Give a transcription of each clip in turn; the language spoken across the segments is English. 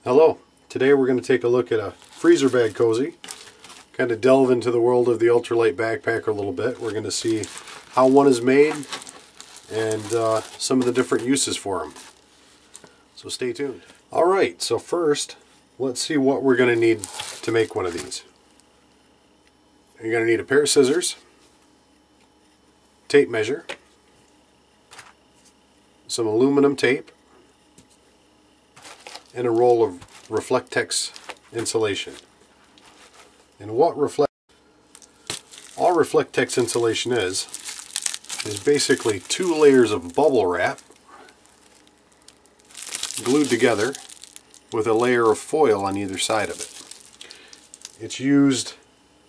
Hello, today we're going to take a look at a freezer bag cozy, kind of delve into the world of the ultralight backpack a little bit. We're going to see how one is made and some of the different uses for them. So stay tuned. Alright, so first let's see what we're going to need to make one of these. You're going to need a pair of scissors, tape measure, some aluminum tape, and a roll of Reflectex insulation. And what all Reflectex insulation is basically 2 layers of bubble wrap glued together with a layer of foil on either side of it. It's used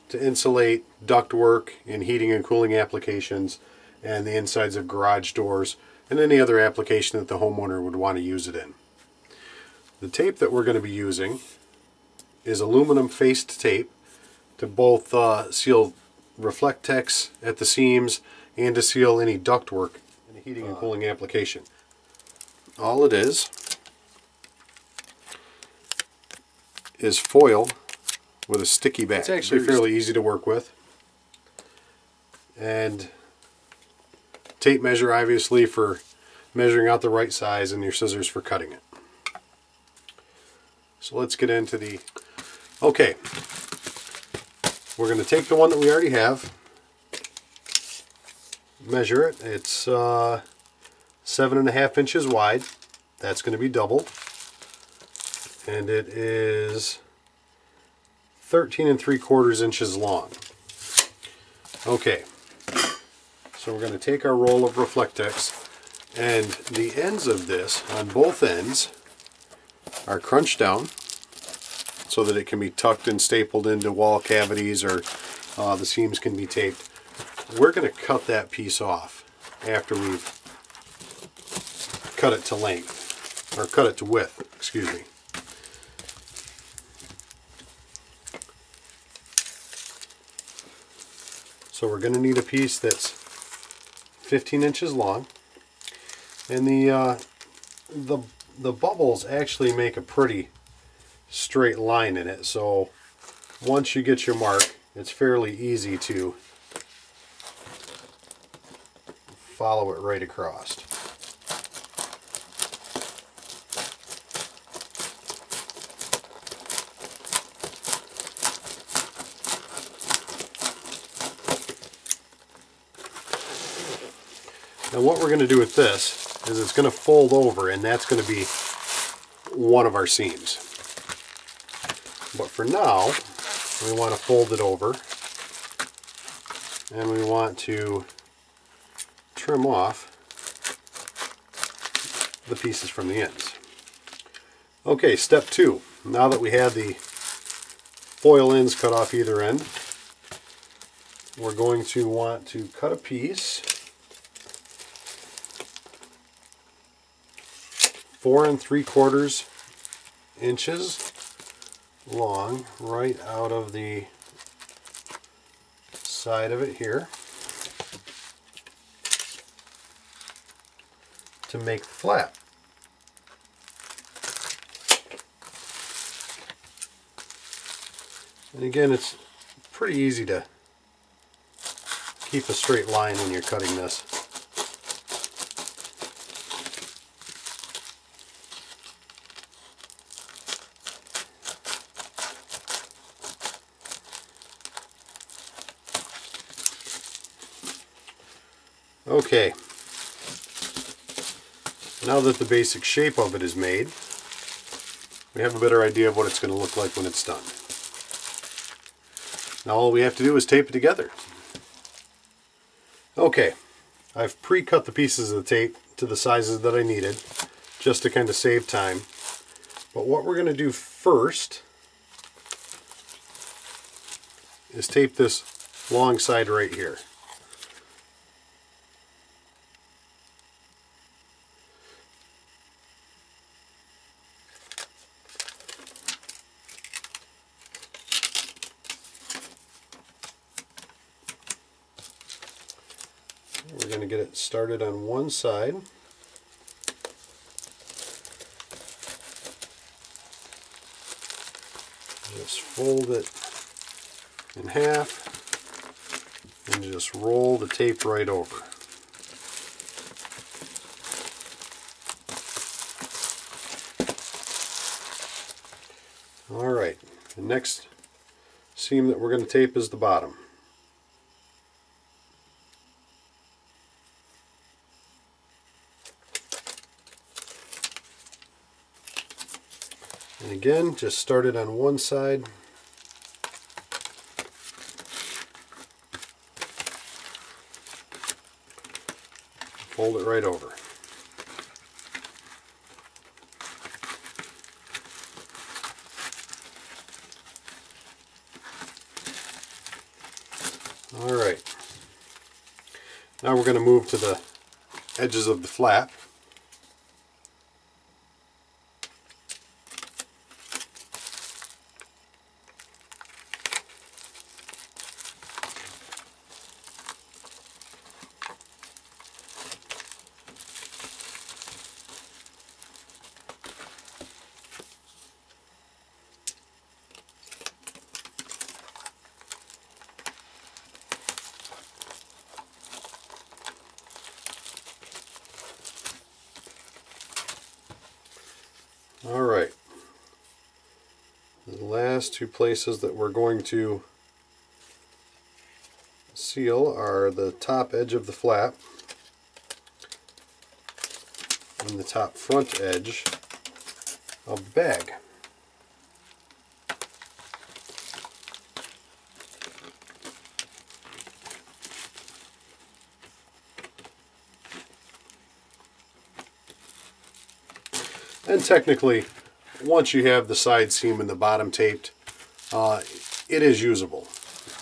to insulate ductwork in heating and cooling applications and the insides of garage doors and any other application that the homeowner would want to use it in. The tape that we're going to be using is aluminum faced tape to both seal Reflectex at the seams and to seal any ductwork in a heating and cooling application. All it is foil with a sticky back. It's actually fairly easy to work with. And tape measure obviously for measuring out the right size, and your scissors for cutting it. So let's get into the... Okay, we're going to take the one that we already have, measure it. It's 7.5 inches wide. That's going to be double. And it is 13 3/4 inches long. Okay, so we're going to take our roll of Reflectex, and the ends of this, on both ends, are crunched down so that it can be tucked and stapled into wall cavities, or the seams can be taped. We're going to cut that piece off after we've cut it to length, or cut it to width, excuse me. So we're going to need a piece that's 15 inches long, and the bubbles actually make a pretty straight line in it, so once you get your mark, it's fairly easy to follow it right across. Now what we're going to do with this is it's going to fold over, and that's going to be one of our seams. But for now, we want to fold it over, and we want to trim off the pieces from the ends. Okay, step 2. Now that we have the foil ends cut off either end, we're going to want to cut a piece 4 3/4 inches long right out of the side of it here to make the flap. And again, it's pretty easy to keep a straight line when you're cutting this. Okay, now that the basic shape of it is made, we have a better idea of what it's going to look like when it's done. Now all we have to do is tape it together. Okay, I've pre-cut the pieces of the tape to the sizes that I needed, just to kind of save time. But what we're going to do first is tape this long side right here. We're going to get it started on one side. Just fold it in half and just roll the tape right over. Alright, the next seam that we're going to tape is the bottom. And again, just start it on one side. Fold it right over. Alright. Now we're going to move to the edges of the flap. Alright, the last two places that we're going to seal are the top edge of the flap and the top front edge of the bag. And technically, once you have the side seam and the bottom taped, it is usable.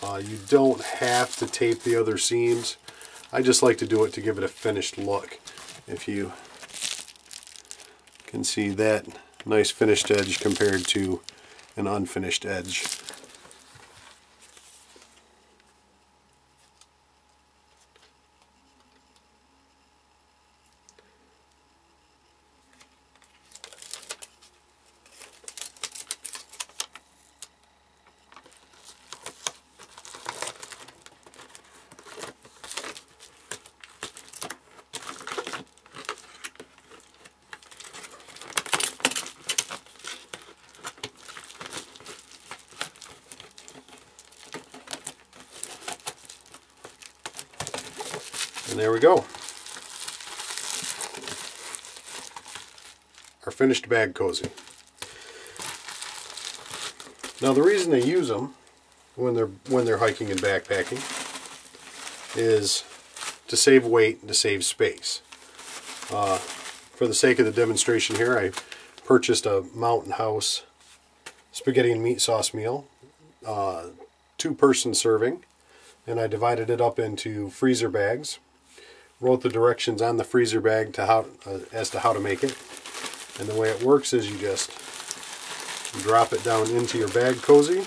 You don't have to tape the other seams. I just like to do it to give it a finished look. If you can see that nice finished edge compared to an unfinished edge. And there we go. Our finished bag cozy. Now the reason they use them when they're hiking and backpacking is to save weight and to save space. For the sake of the demonstration here, I purchased a Mountain House spaghetti and meat sauce meal, 2-person serving, and I divided it up into freezer bags. Wrote the directions on the freezer bag to as to how to make it. And the way it works is you just drop it down into your bag cozy.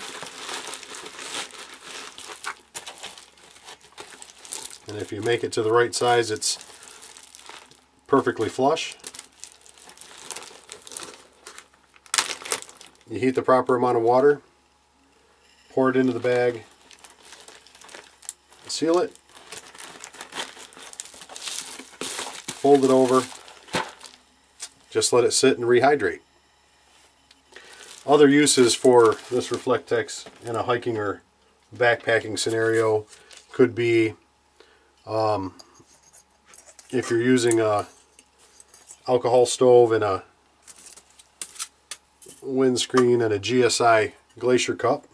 And if you make it to the right size, it's perfectly flush. You heat the proper amount of water, pour it into the bag, seal it, fold it over, just let it sit and rehydrate. Other uses for this Reflectex in a hiking or backpacking scenario could be if you're using a alcohol stove and a windscreen and a GSI glacier cup,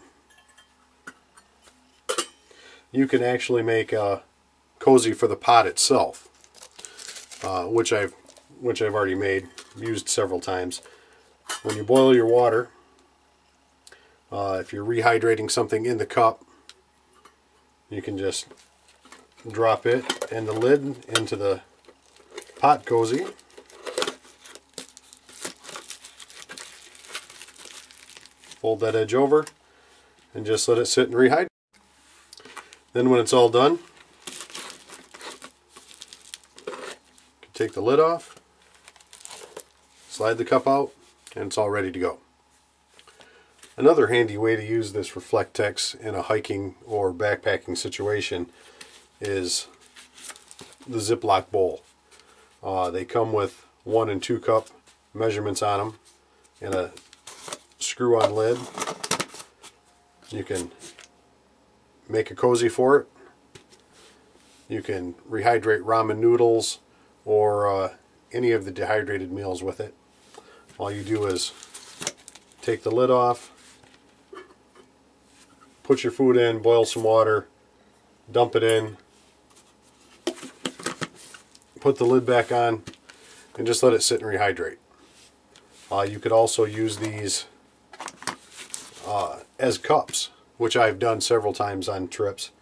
you can actually make a cozy for the pot itself. Which I've already made, used several times. When you boil your water, if you're rehydrating something in the cup, you can just drop it and the lid into the pot cozy. Fold that edge over and just let it sit and rehydrate. Then when it's all done, take the lid off, slide the cup out, and it's all ready to go. Another handy way to use this Reflectex in a hiking or backpacking situation is the Ziploc bowl. They come with 1 and 2 cup measurements on them and a screw-on lid. You can make a cozy for it. You can rehydrate ramen noodles or any of the dehydrated meals with it. All you do is take the lid off, put your food in, boil some water, dump it in, put the lid back on, and just let it sit and rehydrate. You could also use these as cups, which I've done several times on trips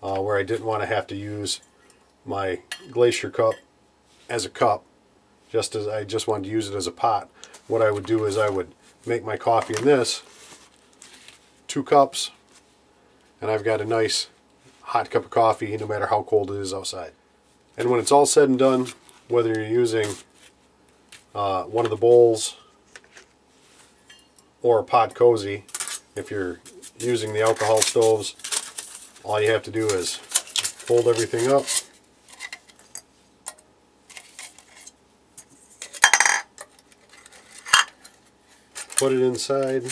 where I didn't want to have to use my glacier cup as a cup, just as I just wanted to use it as a pot. What I would do is I would make my coffee in this, 2 cups, and I've got a nice hot cup of coffee no matter how cold it is outside. And when it's all said and done, whether you're using one of the bowls or a pot cozy, if you're using the alcohol stoves, all you have to do is fold everything up, put it inside,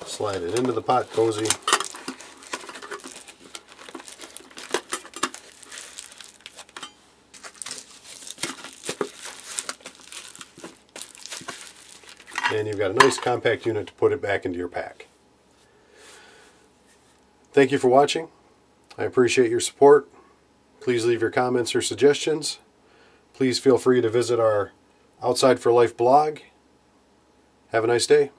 slide it into the pot cozy, and you've got a nice compact unit to put it back into your pack. Thank you for watching. I appreciate your support. Please leave your comments or suggestions. Please feel free to visit our Outside for Life blog. Have a nice day.